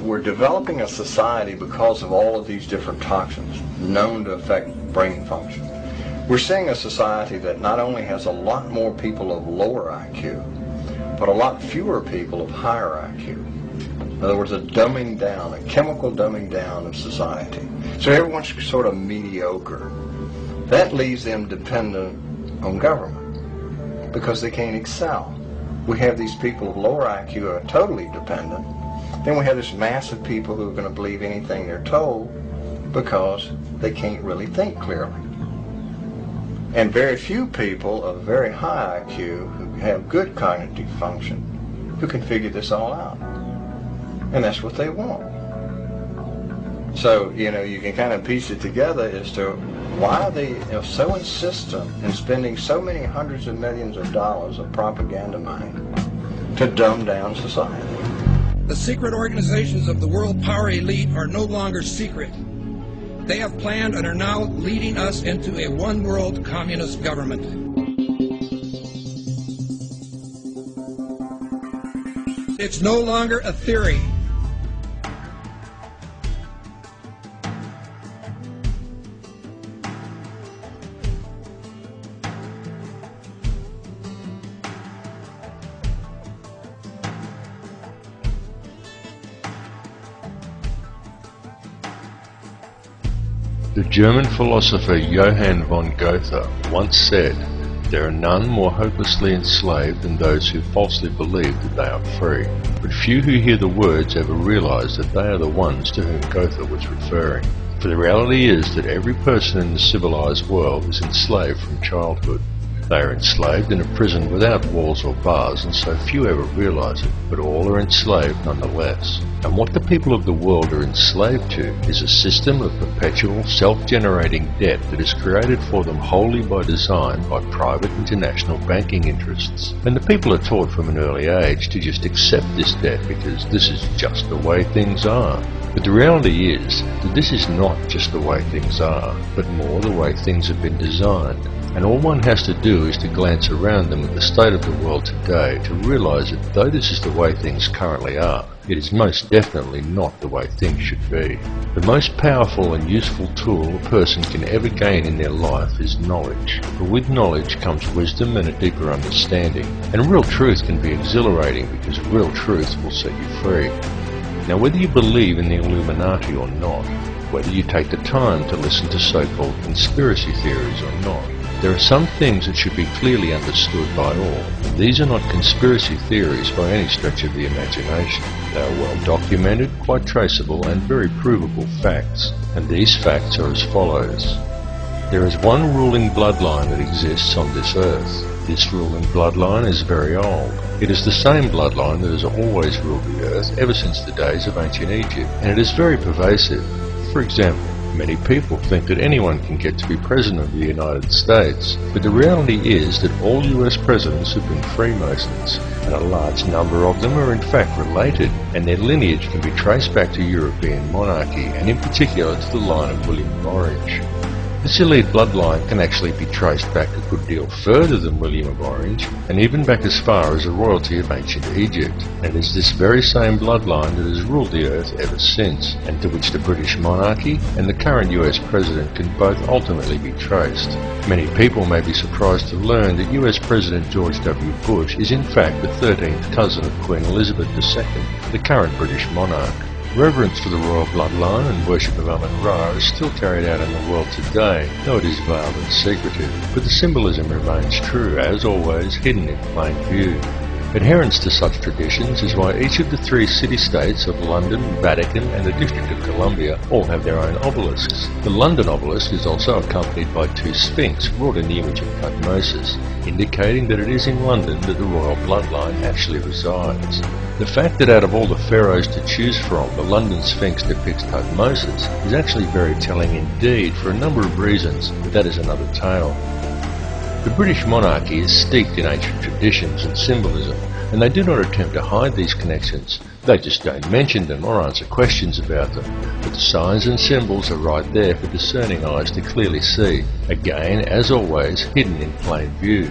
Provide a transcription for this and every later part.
we're developing a society because of all of these different toxins known to affect brain function. We're seeing a society that not only has a lot more people of lower IQ, but a lot fewer people of higher IQ. In other words, a dumbing down, a chemical dumbing down of society. So everyone's sort of mediocre. That leaves them dependent on government because they can't excel. We have these people of lower IQ who are totally dependent. Then we have this mass of people who are going to believe anything they're told because they can't really think clearly. And very few people of very high IQ who have good cognitive function who can figure this all out. And that's what they want. So, you can kind of piece it together as to why they are so insistent in spending so many hundreds of millions of dollars of propaganda money to dumb down society. The secret organizations of the world power elite are no longer secret. They have planned and are now leading us into a one-world communist government. It's no longer a theory. The German philosopher Johann von Goethe once said, "There are none more hopelessly enslaved than those who falsely believe that they are free." But few who hear the words ever realize that they are the ones to whom Goethe was referring. For the reality is that every person in the civilized world is enslaved from childhood. They are enslaved in a prison without walls or bars, and so few ever realize it, but all are enslaved nonetheless. And what the people of the world are enslaved to is a system of perpetual self-generating debt that is created for them wholly by design by private international banking interests. And the people are taught from an early age to just accept this debt because this is just the way things are. But the reality is that this is not just the way things are, but more the way things have been designed. And all one has to do is to glance around them at the state of the world today to realize that though this is the way things currently are, it is most definitely not the way things should be. The most powerful and useful tool a person can ever gain in their life is knowledge. For with knowledge comes wisdom and a deeper understanding. And real truth can be exhilarating because real truth will set you free. Now whether you believe in the Illuminati or not, whether you take the time to listen to so-called conspiracy theories or not, there are some things that should be clearly understood by all. These are not conspiracy theories by any stretch of the imagination. They are well documented, quite traceable, and very provable facts. And these facts are as follows. There is one ruling bloodline that exists on this earth. This ruling bloodline is very old. It is the same bloodline that has always ruled the earth ever since the days of ancient Egypt, and it is very pervasive. For example, many people think that anyone can get to be President of the United States, but the reality is that all US presidents have been Freemasons, and a large number of them are in fact related, and their lineage can be traced back to European monarchy, and in particular to the line of William of Orange. This elite bloodline can actually be traced back a good deal further than William of Orange, and even back as far as the royalty of ancient Egypt, and it is this very same bloodline that has ruled the earth ever since, and to which the British monarchy and the current US president can both ultimately be traced. Many people may be surprised to learn that US President George W. Bush is in fact the 13th cousin of Queen Elizabeth II, the current British monarch. Reverence for the royal bloodline and worship of Amun-Ra is still carried out in the world today, though it is veiled and secretive, but the symbolism remains true, as always, hidden in plain view. Adherence to such traditions is why each of the three city-states of London, Vatican and the District of Columbia all have their own obelisks. The London obelisk is also accompanied by two sphinx wrought in the image of Tutmosis, indicating that it is in London that the royal bloodline actually resides. The fact that out of all the pharaohs to choose from, the London Sphinx depicts Tutmosis is actually very telling indeed for a number of reasons, but that is another tale. The British monarchy is steeped in ancient traditions and symbolism, and they do not attempt to hide these connections. They just don't mention them or answer questions about them. But the signs and symbols are right there for discerning eyes to clearly see, again, as always, hidden in plain view.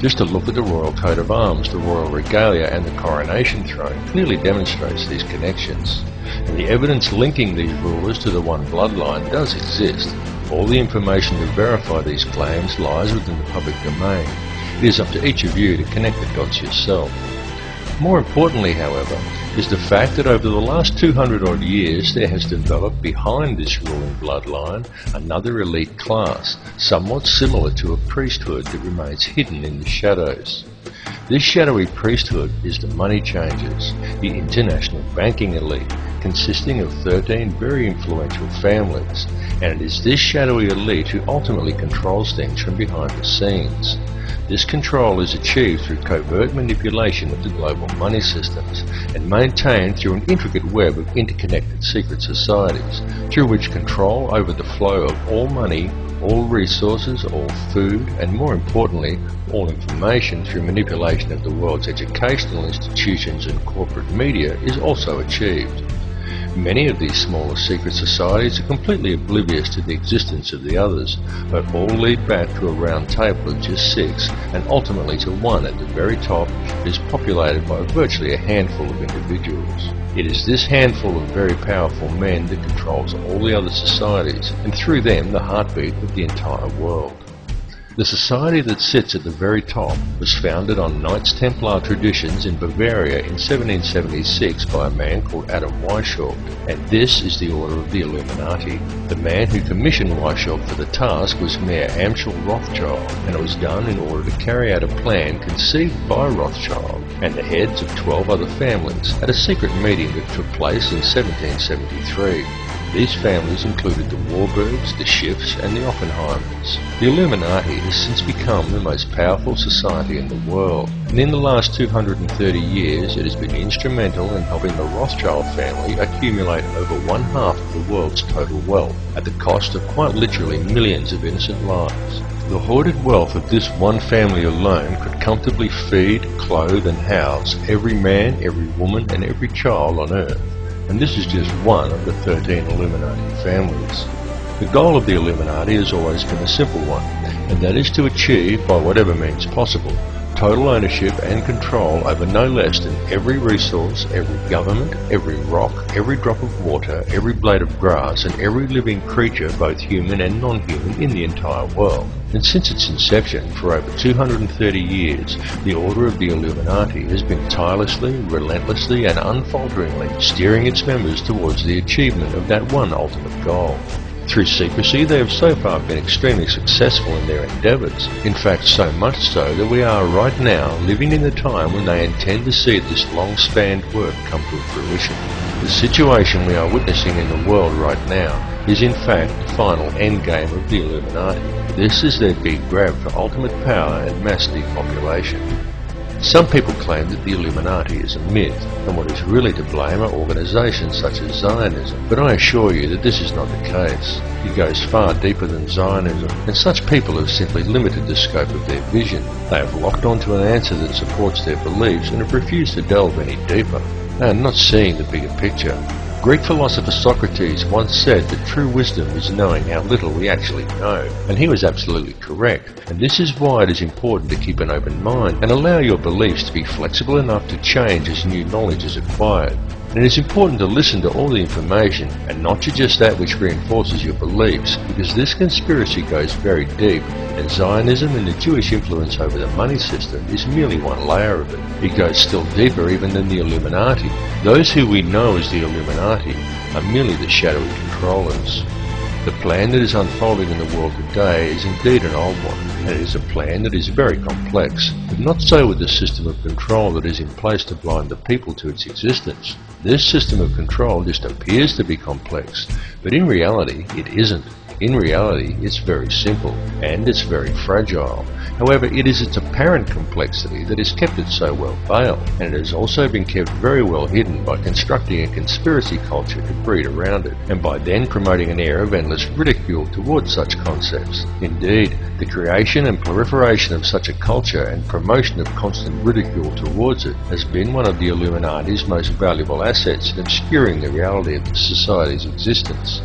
Just a look at the royal coat of arms, the royal regalia and the coronation throne clearly demonstrates these connections. And the evidence linking these rulers to the one bloodline does exist. All the information to verify these claims lies within the public domain. It is up to each of you to connect the dots yourself. More importantly, however, is the fact that over the last 200 odd years there has developed behind this ruling bloodline another elite class, somewhat similar to a priesthood that remains hidden in the shadows. This shadowy priesthood is the money changers, the international banking elite, consisting of 13 very influential families, and it is this shadowy elite who ultimately controls things from behind the scenes. This control is achieved through covert manipulation of the global money systems and maintained through an intricate web of interconnected secret societies, through which control over the flow of all money, all resources, all food, and more importantly, all information through manipulation of the world's educational institutions and corporate media is also achieved. Many of these smaller secret societies are completely oblivious to the existence of the others, but all lead back to a round table of just 6 and ultimately to one at the very top that is populated by virtually a handful of individuals. It is this handful of very powerful men that controls all the other societies, and through them the heartbeat of the entire world. The society that sits at the very top was founded on Knights Templar traditions in Bavaria in 1776 by a man called Adam Weishaupt, and this is the Order of the Illuminati. The man who commissioned Weishaupt for the task was Mayor Amschel Rothschild, and it was done in order to carry out a plan conceived by Rothschild and the heads of 12 other families at a secret meeting that took place in 1773. These families included the Warburgs, the Schiffs and the Oppenheimers. The Illuminati has since become the most powerful society in the world, and in the last 230 years it has been instrumental in helping the Rothschild family accumulate over 1/2 of the world's total wealth, at the cost of quite literally millions of innocent lives. The hoarded wealth of this one family alone could comfortably feed, clothe and house every man, every woman and every child on Earth. And this is just one of the 13 Illuminati families. The goal of the Illuminati has always been a simple one, and that is to achieve, by whatever means possible, total ownership and control over no less than every resource, every government, every rock, every drop of water, every blade of grass, and every living creature, both human and non-human, in the entire world. And since its inception, for over 230 years, the Order of the Illuminati has been tirelessly, relentlessly, and unfalteringly steering its members towards the achievement of that one ultimate goal. Through secrecy, they have so far been extremely successful in their endeavours. In fact, so much so that we are right now living in the time when they intend to see this long-spanned work come to fruition. The situation we are witnessing in the world right now is in fact the final endgame of the Illuminati. This is their big grab for ultimate power and mass depopulation. Some people claim that the Illuminati is a myth, and what is really to blame are organisations such as Zionism, but I assure you that this is not the case. It goes far deeper than Zionism, and such people have simply limited the scope of their vision. They have locked onto an answer that supports their beliefs and have refused to delve any deeper. They are not seeing the bigger picture. Greek philosopher Socrates once said that true wisdom is knowing how little we actually know, and he was absolutely correct. And this is why it is important to keep an open mind and allow your beliefs to be flexible enough to change as new knowledge is acquired. And it is important to listen to all the information and not to just that which reinforces your beliefs, because this conspiracy goes very deep, and Zionism and the Jewish influence over the money system is merely one layer of it. It goes still deeper even than the Illuminati. Those who we know as the Illuminati are merely the shadowy controllers. The plan that is unfolding in the world today is indeed an old one, and it is a plan that is very complex, but not so with the system of control that is in place to blind the people to its existence. This system of control just appears to be complex, but in reality it isn't. In reality, it's very simple, and it's very fragile. However, it is its apparent complexity that has kept it so well veiled, and it has also been kept very well hidden by constructing a conspiracy culture to breed around it, and by then promoting an air of endless ridicule towards such concepts. Indeed, the creation and proliferation of such a culture and promotion of constant ridicule towards it has been one of the Illuminati's most valuable assets in obscuring the reality of the society's existence.